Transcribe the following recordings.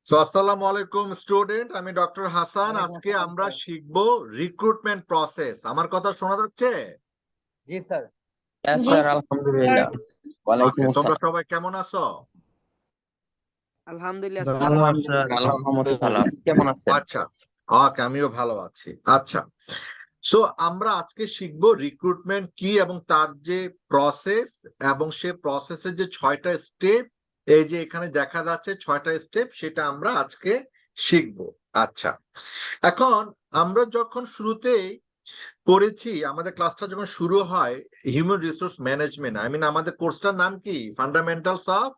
আসসালামু আলাইকুম স্টুডেন্ট, আমি ডক্টর হাসান। ওয়ালাইকুম আজকে আসসালাম আমরা স্যার। শিখবো রিক্রুটমেন্ট প্রসেস। আমার কথা শোনা যাচ্ছে? জি স্যার। জি স্যার স্যার। আলহামদুলিল্লাহ। ওয়ালাইকুম তোমরা আসসালাম। সবাই কেমন আছো? আলহামদুলিল্লাহ স্যার। ভালো স্যার, আল্লাহর রহমতে ভালো। আপনি কেমন আছেন? আচ্ছা, আমিও ভালো আছি। আচ্ছা, সো আমরা আজকে শিখবো রিক্রুটমেন্ট কি এবং তার যে প্রসেস এবং সে প্রসেসের যে 6টা স্টেপ, এই যে এখানে দেখা যাচ্ছে 6টা স্টেপ, সেটা আমরা আজকে শিখবো। আচ্ছা, এখন আমরা যখন শুরুতেই করেছি, আমাদের ক্লাসটা যখন শুরু হয় হিউম্যান রিসোর্স ম্যানেজমেন্ট, আমাদের কোর্সটার নাম কি? Fundamentals of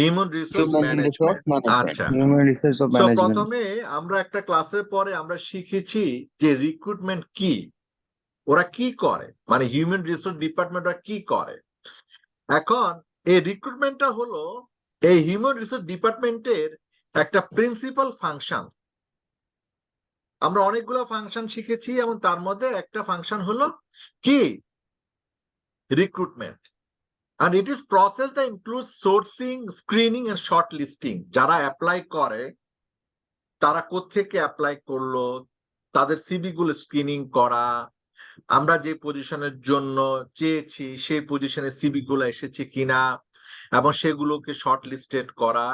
human resource management. আচ্ছা, human resource of so management. প্রথমে আমরা একটা ক্লাসের পরে আমরা শিখেছি যে রিক্রুটমেন্ট কি, ওরা কি করে, মানে হিউম্যান রিসোর্স ডিপার্টমেন্ট ওরা কি করে। এখন এই রিক্রুটমেন্টটা হলো এই হিউম্যান রিসোর্স ডিপার্টমেন্টের একটা প্রিন্সিপাল ফাংশন। আমরা অনেকগুলো ফাংশন শিখেছি এবং তার মধ্যে একটা ফাংশন হলো কি? Recruitment. And it is process that includes sourcing, screening and shortlisting. যারা অ্যাপ্লাই করে তারা কোত্থেকে অ্যাপ্লাই করলো, তাদের সিভি গুলো স্ক্রিনিং করা, আমরা যে পজিশনের জন্য চেয়েছি সেই পজিশনের সিভি গুলো এসেছে কিনা এবং সেগুলোকে শর্ট লিস্টেড করা,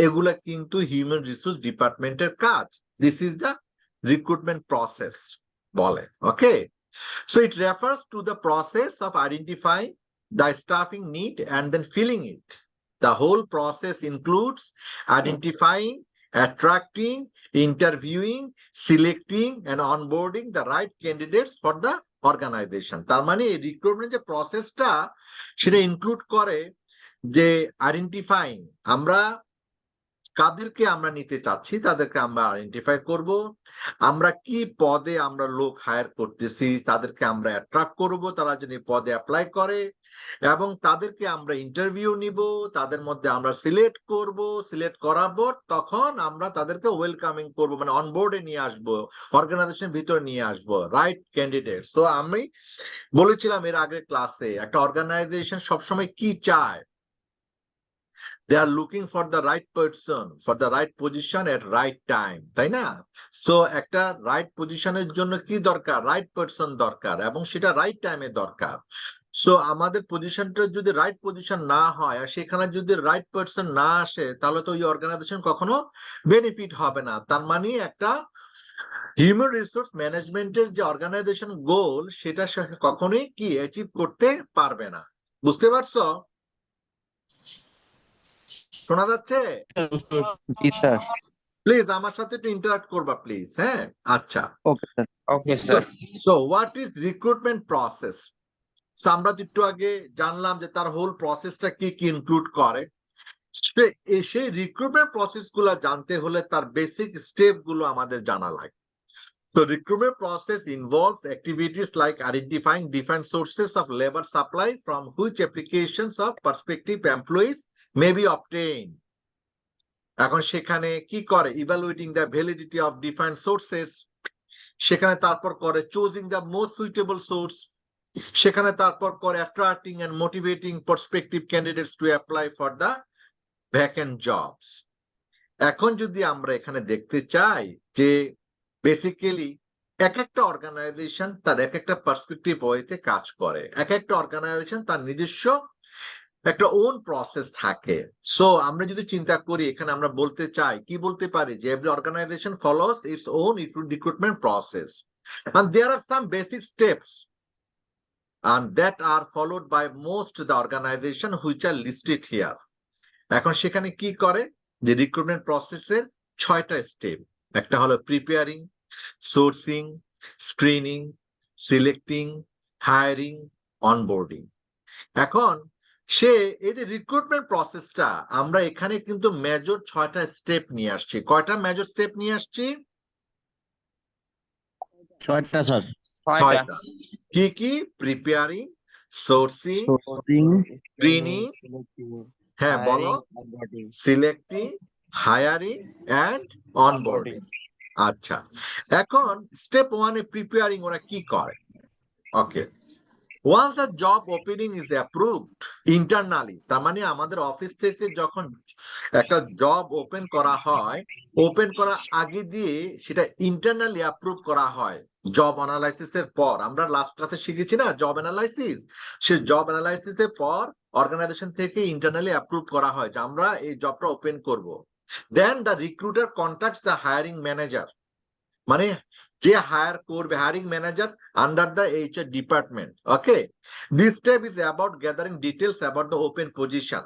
এগুলা কিন্তু হিউম্যান রিসোর্স ডিপার্টমেন্টের কাজ। This is the recruitment process বলে। ওকে, so it refers to the process of identifying the staffing need and then filling it. The whole process includes identifying, attracting, interviewing, selecting and onboarding the right candidates for the organization. তার মানে এই recruitment যে প্রসেসটা সেটা include করে যে identifying, আমরা কাদেরকে আমরা নিতে চাচ্ছি তাদেরকে আমরা আইডেন্টিফাই করব, আমরা কি পদে আমরা লোক হায়ার করতেছি তাদেরকে আমরা অ্যাট্রাক্ট করব, তারা যেন পদে অ্যাপ্লাই করে এবং তাদেরকে আমরা ইন্টারভিউ নিব, তাদের মধ্যে আমরা সিলেক্ট করব, সিলেক্ট করার পর তখন আমরা তাদেরকে ওয়েলকামিং করব, মানে অনবোর্ডে নিয়ে আসব, অর্গানাইজেশনের ভিতরে নিয়ে আসব রাইট ক্যান্ডিডেট। সো আমি বলেছিলাম এর আগের ক্লাসে, একটা অর্গানাইজেশন সবসময় কি চায়? They are looking for the right person for the right position at right time, তাই না? সো একটা রাইট পজিশনের জন্য কি দরকার? রাইট পারসন দরকার এবং সেটা রাইট টাইমে দরকার। সো আমাদের পজিশনটা যদি রাইট পজিশন না হয় আর সেখানে যদি রাইট পারসন না আসে তাহলে তো ওই অর্গানাইজেশন কখনো বেনিফিট হবে না। তার মানে একটা হিউম্যান রিসোর্স ম্যানেজমেন্টের যে অর্গানাইজেশন গোল সেটা কখনোই কি অ্যাচিভ করতে পারবে না। বুঝতে পারছো? শোনা যাচ্ছে? জি স্যার। প্লিজ আমার সাথে একটু ইন্টারাক্ট করবা প্লিজ। হ্যাঁ, আচ্ছা। Okay sir. Okay sir. So what is recruitment process? আমরা একটু আগে জানলাম যে তার হোল প্রসেসটা কি কি ইনক্লুড করে। সেই রিক্রুটমেন্ট প্রসেস গুলো জানতে হলে তার বেসিক স্টেপ গুলো আমাদের জানা লাগে। So recruitment process involves activities like identifying different sources of labor supply from which applications of prospective employees may be obtained. এখন সেখানে কি করে? Evaluating the validity of different sources, সেখানে তারপর করে choosing the most suitable source, সেখানে তারপর করে attracting and motivating prospective candidates to apply for the vacant jobs. এখন যদি আমরা এখানে দেখতে চাই যে বেসিক্যালি এক একটা অর্গানাইজেশন তার এক একটা পার্সপেক্টিভ ওয়েতে কাজ করে, এক একটা অর্গানাইজেশন তার নিজস্ব একটা ওন প্রসেস থাকে। সো আমরা যদি চিন্তা করি এখানে আমরা বলতে চাই, কি বলতে পারি যে every organization follows its own recruitment process and there are some basic steps and that are followed by most the organization which are listed here. এখন সেখানে কি করে যে রিক্রুটমেন্ট প্রসেসের 6টা স্টেপ। একটা হলো preparing, sourcing, screening, selecting, hiring, onboarding. এখন এই যে রিক্রুটমেন্ট প্রসেসটা আমরা এখানে কিন্তু মেজর 6টা স্টেপ নিয়ে আসছি। কয়টা মেজর স্টেপ নিয়ে আসছি? 6টা স্যার। 6টা। কি কি? প্রিপেয়ারিং, সোর্সিং, স্ক্রিনিং, হ্যাঁ বলো, সিলেক্টিং, হায়ারিং এন্ড অনবোর্ডিং। আচ্ছা, এখন স্টেপ 1 এ প্রিপেয়ারিং ওরা কি করে? ওকে, Once the job opening is approved internally, তার মানে আমাদের অফিস থেকে যখন একটা জব ওপেন করা হয়, ওপেন করার আগে দিয়ে সেটা ইন্টারনালি অ্যাপ্রুভ করা হয় জব অ্যানালাইসিস এর পর। আমরা লাস্ট ক্লাসে শিখেছি না জব অ্যানালাইসিস, সে জব অ্যানালাইসিস এর পর অর্গানাইজেশন থেকে ইন্টারনালি অ্যাপ্রুভ করা হয় যে আমরা এই জবটা ওপেন করব। Then the recruiter contacts the hiring manager, মানে যে হায়ার করবে, hiring manager under the HR department. Okay, this step is about gathering details about the open position.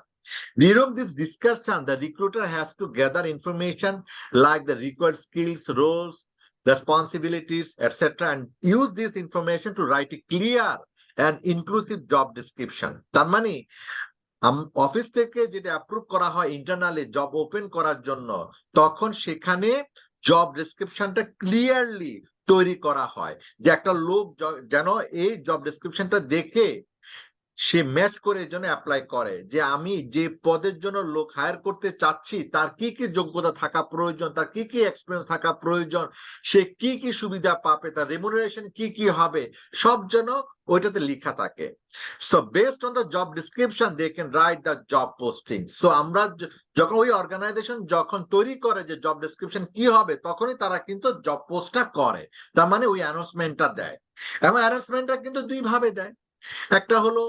During this discussion, the recruiter has to gather information like the required skills, roles, responsibilities, etc., and use this information to write a clear and inclusive job description. তার মানে office থেকে যেটা approve করা হয় internally job open করার জন্য, তখন সেখানে জব ডেসক্রিপশনটা ক্লিয়ারলি তৈরি করা হয়, যে একটা লোক যেন এই জব ডেসক্রিপশনটা দেখে সে ম্যাচ করে এর জন্য অ্যাপ্লাই করে, যে আমি যে পদের জন্য লোক হায়ার করতে চাচ্ছি তার কি কি যোগ্যতা থাকা প্রয়োজন, তার কি কি এক্সপিরিয়েন্স থাকা প্রয়োজন, সে কি কি সুবিধা পাবে, তার রেমুনারেশন কি কি হবে, সব যেন ওইটাতে লেখা থাকে। So based on the job description they can write the job posting. So আমরা যখন ওই অর্গানাইজেশন যখন তৈরি করে যে জব ডিসক্রিপশন কি হবে, তখনই তারা কিন্তু জব পোস্টটা করে, তার মানে ওই অ্যানাউন্সমেন্টটা দেয়। এবং অ্যানাউন্সমেন্টটা কিন্তু দুই ভাবে দেয়, একটা হলো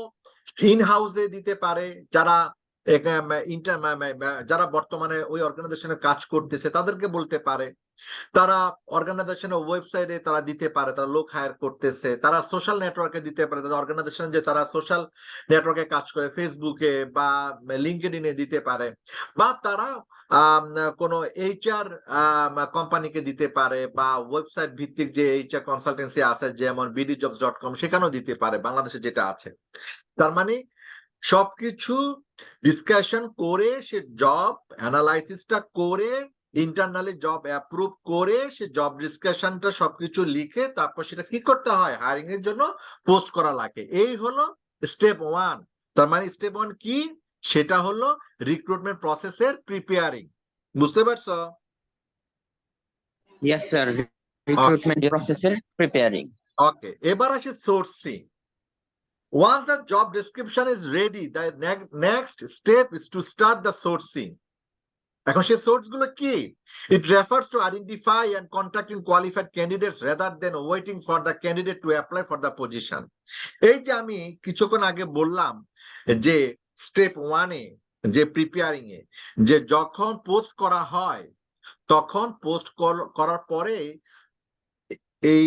ইন হাউসে দিতে পারে, যারা যারা বর্তমানে ওই অর্গানাইজেশনে কাজ করতেছে তাদেরকে বলতে পারে, তারা অর্গানাইজেশনের ওয়েবসাইটে তারা দিতে পারে, তারা লোক হায়ার করতেছে, তারা সোশ্যাল নেটওয়ার্কে দিতে পারে, তাদের অর্গানাইজেশন যে তারা সোশ্যাল নেটওয়ার্কে কাজ করে ফেসবুকে বা লিঙ্কডইনে দিতে পারে, বা তারা কোনো এইচআর কোম্পানিকে দিতে পারে, বা ওয়েবসাইট ভিত্তিক যে এইচআর কনসালটেন্সি আছে যেমন bdjobs.com সেখানেও দিতে পারে, বাংলাদেশে যেটা আছে। তার মানে সবকিছু ডিসকাশন করে সে জব অ্যানালাইসিসটা করে ইন্টারনালি জব অ্যাপ্রুভ করে সে জব ডিসকাশনটা সবকিছু লিখে তারপর সেটা কি করতে হয়, হায়ারিং এর জন্য পোস্ট করা লাগে। এই হলো স্টেপ 1। তার মানে স্টেপ 1 কি, সেটা হলো রিক্রুটমেন্ট প্রসেসের প্রিপেয়ারিং। বুঝতে পারছো? Yes, sir. Recruitment process preparing. ওকে, এবার আসে sourcing. Once the job description is ready, the next step is to start the sourcing. এখন সেই সোর্স গুলো কি? It refers to identify and contacting qualified candidates rather than waiting for the candidate to apply for the position. এই যে আমি কিছুক্ষণ আগে বললাম যে স্টেপ 1 এ যে প্রিপেয়ারিং এ যে যখন পোস্ট করা হয়, তখন পোস্ট করার পরে এই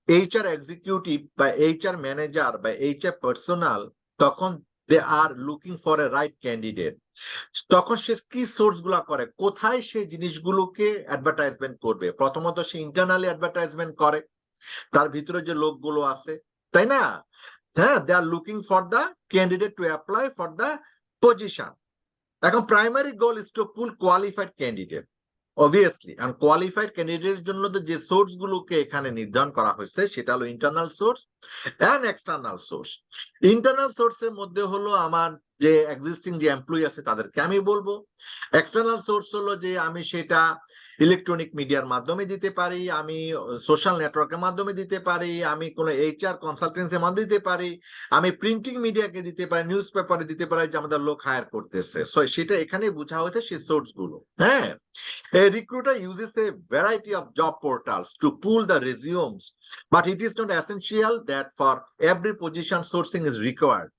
এইচআর এক্সিকিউটিভ বা এইচআর ম্যানেজার বা এইচআর পার্সোনাল তখন they are looking for a right candidate. তখন সে কি সোর্স গুলা করে, কোথায় সে জিনিসগুলোকে অ্যাডভার্টাইজমেন্ট করবে? প্রথমত সে ইন্টারনালি অ্যাডভার্টাইজমেন্ট করে, তার ভিতরে যে লোকগুলো আছে, তাই না? হ্যাঁ, they are looking for the candidate to apply for the position. এখন primary goal is to pull qualified candidate obviously, and qualified ক্যান্ডিডেটের জন্য তো যে সোর্স গুলোকে এখানে নির্ধারণ করা হয়েছে সেটা হলো internal source and external source. Internal সোর্সের মধ্যে হলো আমার যে এক্সিস্টিং যে এমপ্লয়ি আছে তাদেরকে আমি বলবো। এক্সটার্নাল সোর্স হলো যে আমি সেটা ইলেকট্রনিক মিডিয়ার মাধ্যমে দিতে পারি, আমি সোশ্যাল নেটওয়ার্কের মাধ্যমে দিতে পারি, আমি কোনো এইচআর কনসালটেন্সির মাধ্যমে দিতে পারি, আমি প্রিন্টিং মিডিয়াকে দিতে পারি, নিউজ পেপারে দিতে পারি যে আমাদের লোক হায়ার করতেছে। সো সেটা এখানে বোঝা হয়েছে সেই সোর্স গুলো। হ্যাঁ, a recruiter uses a variety of job portals to pool the resumes, but it is not essential that for every position sourcing is required.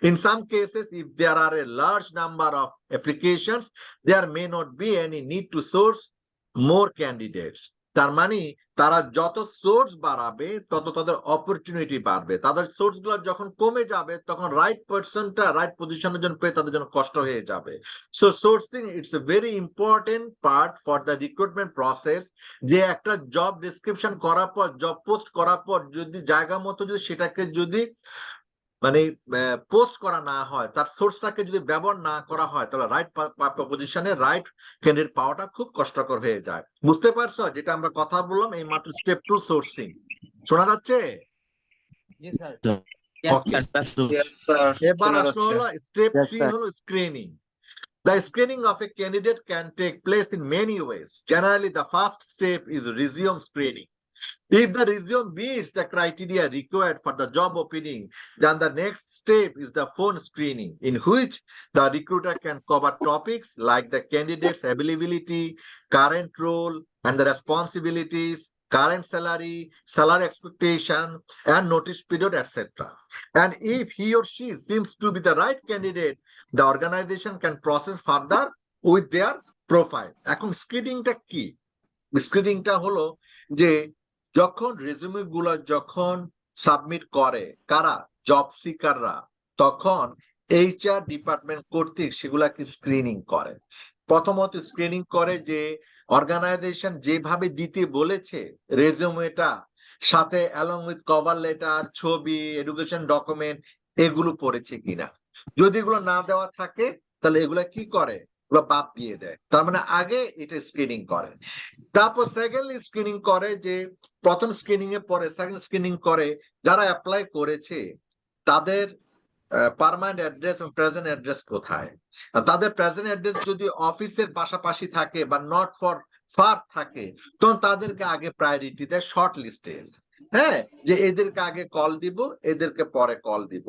In some cases, if there are a large number of applications, there may not be any need to source more candidates. তার মানে তারা যত source বাড়াবে তত তাদের opportunity বাড়বে, তাদের source গুলো যখন কমে যাবে তখন রাইট পার্সনটা রাইট পজিশনের জন্য পেয়ে তাদের জন্য কষ্ট হয়ে যাবে। So sourcing it's a very important part for the recruitment process. যে একটা জব ডিসক্রিপশন করার পর, জব পোস্ট করার পর যদি জায়গা মতো যদি সেটাকে যদি মানে পোস্ট করা না হয়, তার সোর্সটাকে যদি ব্যবহার না করা হয়, তাহলে রাইট পজিশনে রাইট ক্যান্ডিডেট পাওয়াটা খুব কষ্টকর হয়ে যায়। বুঝতে পারছো যেটা আমরা কথা বললাম এই মাত্র স্টেপ 2 সোর্সিং? শোনা যাচ্ছে? Yes, sir. Okay. Yes, sir. এবার আসলে হলো স্টেপ 3 হলো screening. The screening of a candidate can take place in many ways. Generally, the first step is resume screening. If the resume meets the criteria required for the job opening, then the next step is the phone screening, in which the recruiter can cover topics like the candidate's availability, current role, and the responsibilities, current salary, salary expectation, and notice period, etc. And if he or she seems to be the right candidate, the organization can process further with their profile. এখন স্ক্রিনিংটা কি? স্ক্রিনিংটা হলো যে যখন resume গুলো যখন submit করে কারা, job সিকাররা, তখন এইচআর ডিপার্টমেন্ট কর্তৃক সেগুলাকে স্ক্রিনিং করে। প্রথমত স্ক্রিনিং করে যে অর্গানাইজেশন যেভাবে দিতে বলেছে রেজুমেটা, সাথে অ্যালং উইথ কভার লেটার, ছবি, এডুকেশন ডকুমেন্ট, এগুলো পড়েছে কিনা। যদি এগুলো না দেওয়া থাকে তাহলে এগুলা কি করে, ওগুলো বাদ দিয়ে দেয়। তার মানে আগে এটা স্ক্রিনিং করে। তারপর সেকেন্ডলি স্ক্রিনিং করে যে প্রথম স্ক্রিনিং এর পরে সেকেন্ড স্ক্রিনিং করে যারা অ্যাপ্লাই করেছে তাদের পার্মানেন্ট অ্যাড্রেস এবং প্রেজেন্ট অ্যাড্রেস কোথায়। তাদের প্রেজেন্ট অ্যাড্রেস যদি অফিসের পাশাপাশি থাকে বা নট ফর ফার থাকে, তখন তাদেরকে আগে প্রায়োরিটি দেয় শর্ট লিস্টে। হ্যাঁ, যে এদেরকে আগে কল দিব, এদেরকে পরে কল দিব।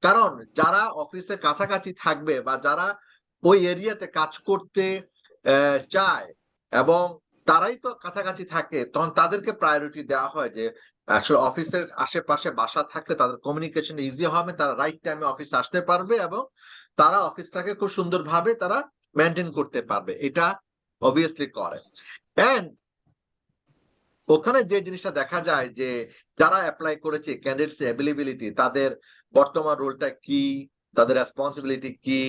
কারণ যারা অফিসের কাছাকাছি থাকবে বা যারা ওই এরিয়াতে কাজ করতে চায় এবং তারাই তো কাছাকাছি থাকে, তখন তাদেরকে প্রায়োরিটি দেওয়া হয় যে আসলে অফিসের আশেপাশে বাসা থাকলে তাদের কমিউনিকেশন ইজি হবে, তারা রাইট টাইমে অফিসে আসতে পারবে এবং তারা অফিসটাকে খুব সুন্দরভাবে তারা মেনটেন করতে পারবে। এটা অবভিয়াসলি করে। এন্ড ওখানে যে জিনিসটা দেখা যায় যে যারা অ্যাপ্লাই করেছে ক্যান্ডিডেটস অ্যাভেলেবিলিটি, তাদের বর্তমান রোলটা কি, তাদের রেসপন্সিবিলিটি কি,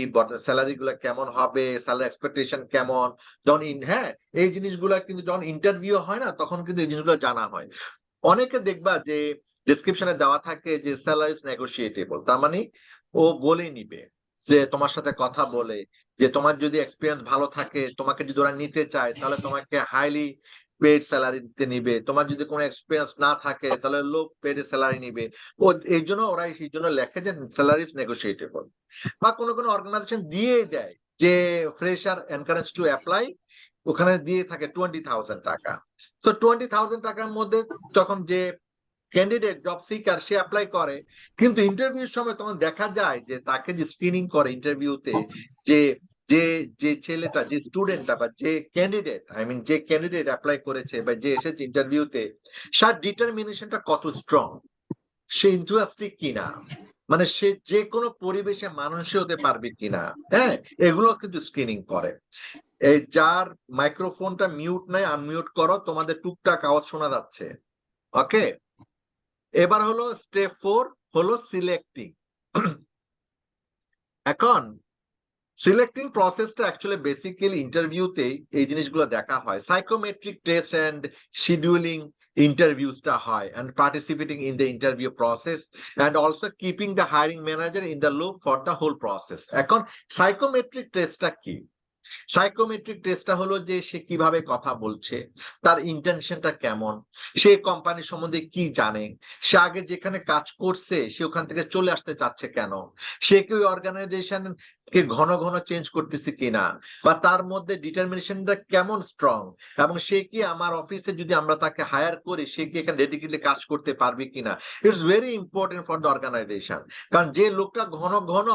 স্যালারি গুলা কেমন হবে, স্যালারি এক্সপেকটেশন কেমন, যখন হ্যাঁ এই জিনিসগুলা কিন্তু যখন ইন্টারভিউ হয় না তখন কিন্তু এই জিনিসগুলো জানা হয়। অনেকে দেখবা যে ডিসক্রিপশনে দেওয়া থাকে যে স্যালারি ইজ নেগোশিয়েটেবল, তার মানে ও বলে নিবে যে তোমার সাথে কথা বলে যে তোমার যদি এক্সপিরিয়েন্স ভালো থাকে, তোমাকে যদি ওরা নিতে চায় তাহলে তোমাকে হাইলি পেড স্যালারি দিতে নিবে, তোমার যদি কোনো এক্সপিরিয়েন্স না থাকে তাহলে লো পেড স্যালারি নিবে। ও এই জন্য ওরা সেই জন্য লেখে যে স্যালারি ইজ নেগোশিয়েটেবল। বা কোনো কোনো অর্গানাইজেশন দিয়ে দেয় যে ফ্রেশার এনকারেজ টু অ্যাপ্লাই, ওখানে দিয়ে থাকে 20,000 টাকা। তো 20,000 টাকার মধ্যে তখন যে ক্যান্ডিডেট জব সিকার সে অ্যাপ্লাই করে, কিন্তু ইন্টারভিউর সময় তখন দেখা যায় যে তাকে যে স্ক্রিনিং করে ইন্টারভিউতে, যে যে যে ছেলেটা, যে স্টুডেন্টটা বা যে ক্যান্ডিডেট, আই মিন যে ক্যান্ডিডেট অ্যাপ্লাই করেছে বা যে এসেছে ইন্টারভিউতে, তার ডিটারমিনেশনটা কত স্ট্রং, সে ইন্টারেস্টিক কিনা, মানে সে যে কোনো পরিবেশে মানুষই হতে পারবে কিনা। হ্যাঁ, এগুলো কিন্তু স্ক্রিনিং করে। এই যার মাইক্রোফোনটা মিউট নাই আনমিউট করো, তোমাদের টুকটাক আওয়াজ শোনা যাচ্ছে। ওকে, এবার হলো স্টেপ 4 হলো সিলেক্টিং। এখন সিলেক্টিং প্রসেসটা অ্যাকচুয়ালি বেসিক্যালি ইন্টারভিউতেই এই জিনিসগুলো দেখা হয়। সাইকোমেট্রিক টেস্ট এন্ড শিডিউলিং ইন্টারভিউসটা হয় and participating in the interview process and also keeping the hiring manager in the loop for the whole process. এখন সাইকোমেট্রিক টেস্টটা কি? সাইকোমেট্রিক টেস্টটা হলো যে সে কিভাবে কথা বলছে, তার ইন্টেনশনটা কেমন, সে কোম্পানি সম্বন্ধে কি জানে, সে আগে যেখানে কাজ করছে সে ওখান থেকে চলে আসতে চাচ্ছে কেন, সে কি ওই অর্গানাইজেশন কে ঘন ঘন চেঞ্জ করতেছে কিনা, বা তার মধ্যে ডিটারমিনেশনটা কেমন স্ট্রং, এবং সে কি আমার অফিসে যদি আমরা তাকে হায়ার করি সে কি এখানে ডেডিকেটলি কাজ করতে পারবে কিনা। It's very important for the organization. কারণ যে লোকটা ঘন ঘন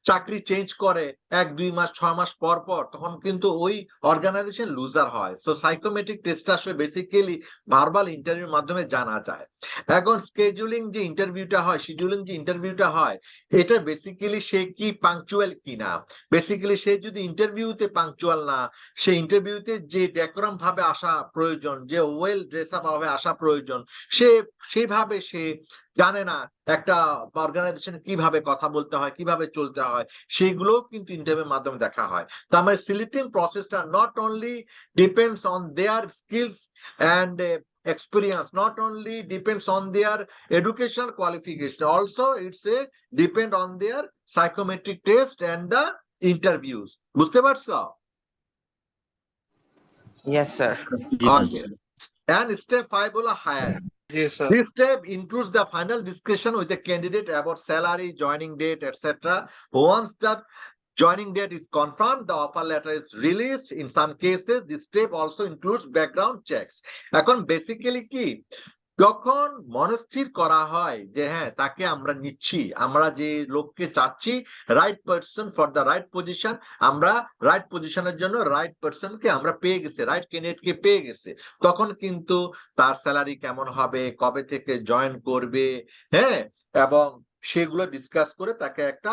চাকরি চেঞ্জ করে 1-2 মাস 6 মাস পর পর, তখন কিন্তু ওই অর্গানাইজেশন লুজার হয়। সো সাইকোমেট্রিক টেস্ট আসলে বেসিক্যালি ভার্বাল ইন্টারভিউর মাধ্যমে জানা যায়। এখন স্কেজুলিং যে ইন্টারভিউটা হয়, শিডিউলিং যে ইন্টারভিউটা হয়, এটা বেসিক্যালি সে কি পাংচুয়াল কিনা। বেসিক্যালি সে যদি ইন্টারভিউতে পাংচুয়াল না, সে ইন্টারভিউতে যে ডেকোরাম ভাবে আসা প্রয়োজন, যে ওয়েল ড্রেস আপ ভাবে আসা প্রয়োজন, সে সেইভাবে সে জানে না একটা অর্গানাইজেশনে কিভাবে কথা বলতে হয়, কিভাবে চলতে হয়, সেগুলো কিন্তু ইন্টারভিউর মাধ্যমে দেখা হয়। তার মানে সিলেক্টিং প্রসেসটা not only depends on their skills and experience, not only depends on their educational qualification, also it's a depend on their psychometric test and the interviews. বুঝতে পারছো? Yes, sir. Okay. And step 5 হলো hire. Yes, sir. This step includes the final discussion with the candidate about salary, joining date, etc. Once that joining date is confirmed, the offer letter is released. In some cases, this step also includes background checks. এখন basically কি, যখন মনস্থির করা হয় যে হ্যাঁ তাকে আমরা নিচ্ছি, আমরা যে লোককে চাচ্ছি, right person for the right position, আমরা রাইট পজিশনের জন্য রাইট পারসনকে আমরা পেয়ে গেছি, রাইট ক্যান্ডিডেটকে পেয়ে গেছে, তখন কিন্তু তার স্যালারি কেমন হবে, কবে থেকে জয়েন করবে, হ্যাঁ, এবং সেগুলো ডিসকাস করে তাকে একটা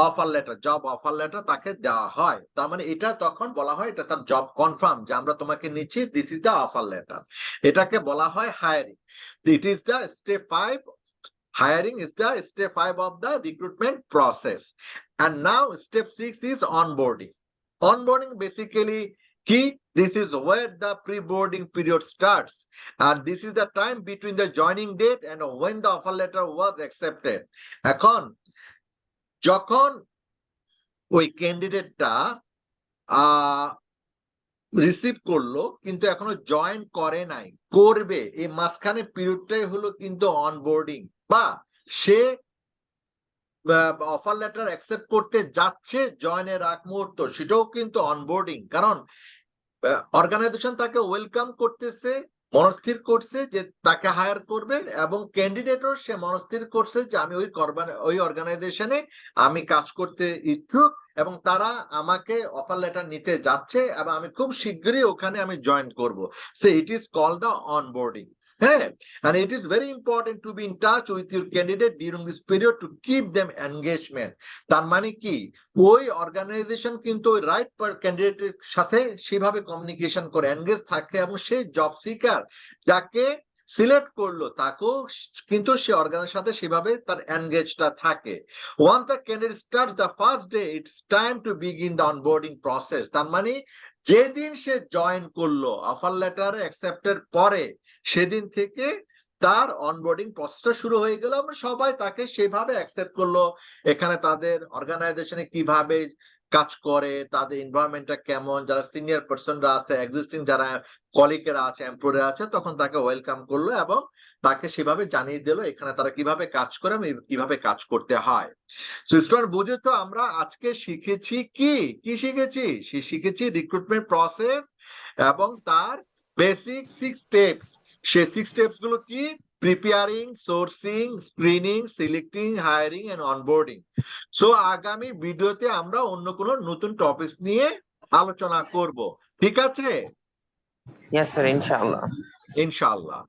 offer letter, job offer letter তাকে দেওয়া হয়। তার মানে এটা তখন বলা হয় এটা তার জব কনফার্ম, যে আমরা তোমাকে নিচ্ছি, this is the offer letter. এটাকে বলা হয় hiring. It is the step 5. Hiring is the step 5 of the recruitment process. And now step 6 is onboarding. Onboarding basically key. This is where the pre-boarding period starts. And this is the time between the joining date and when the offer letter was accepted. এখন যখন ওই ক্যান্ডিডেটটা receive করলো কিন্তু এখনো join করে নাই, করবে, এই মাঝখানে পিরিয়ডটাই হলো কিন্তু অনবোর্ডিং, বা সে অফার লেটার অ্যাকসেপ্ট করতে যাচ্ছে জয়েনের আগ মুহূর্ত, সেটাও কিন্তু অনবোর্ডিং। কারণ অর্গানাইজেশন তাকে ওয়েলকাম করতেছে, মনস্থির করছে যে তাকে হায়ার করবে, এবং ক্যান্ডিডেটও সে মনস্থির করছে যে আমি ওই অর্গানাইজেশনে আমি কাজ করতে ইচ্ছুক, এবং তারা আমাকে অফার লেটার নিতে যাচ্ছে এবং আমি খুব শীঘ্রই ওখানে আমি জয়েন করব। So it is called the onboarding. হ্যাঁ, and it is very important to be in touch with your candidate during this period to keep them engagement. তার মানে কি, ওই অর্গানাইজেশন কিন্তু ওই রাইট ক্যান্ডিডেটের সাথে সেভাবে কমিউনিকেশন করে, এনগেজ থাকে, এবং সেই জব সিকার যাকে সিলেক্ট করলো তাকেও কিন্তু সে অর্গানের সাথে সেভাবে তার এনগেজটা থাকে। Once the candidate starts the first day, it's time to begin the onboarding process. তার মানে যেদিন সে জয়েন করলো অফার লেটার অ্যাকসেপ্টের পরে, সেদিন থেকে তার অনবোর্ডিং প্রসেসটা শুরু হয়ে গেল, এবং সবাই তাকে সেভাবে অ্যাকসেপ্ট করলো। এখানে তাদের অর্গানাইজেশনে কিভাবে কাজ করে, তাদের এনভায়রনমেন্টটা কেমন, যারা সিনিয়র পার্সনরা আছে, এক্সিস্টিং যারা কলিগেরা আছে, এমপ্লয়ার আছে, তখন তাকে ওয়েলকাম করলো এবং তাকে সেভাবে জানিয়ে দিল এখানে তারা কিভাবে কাজ করে এবং কিভাবে কাজ করতে হয়। স্টুডেন্ট বুঝেছো, আমরা আজকে শিখেছি কি কি শিখেছি? শিখেছি রিক্রুটমেন্ট প্রসেস এবং তার বেসিক 6 স্টেপস। সেই 6 স্টেপস গুলো কি? Preparing, sourcing, screening, selecting, hiring and onboarding. So আগামী ভিডিওতে আমরা অন্য কোনো নতুন টপিকস নিয়ে আলোচনা করব, ঠিক আছে? Yes, sir, inshallah. ইনশাআল্লাহ।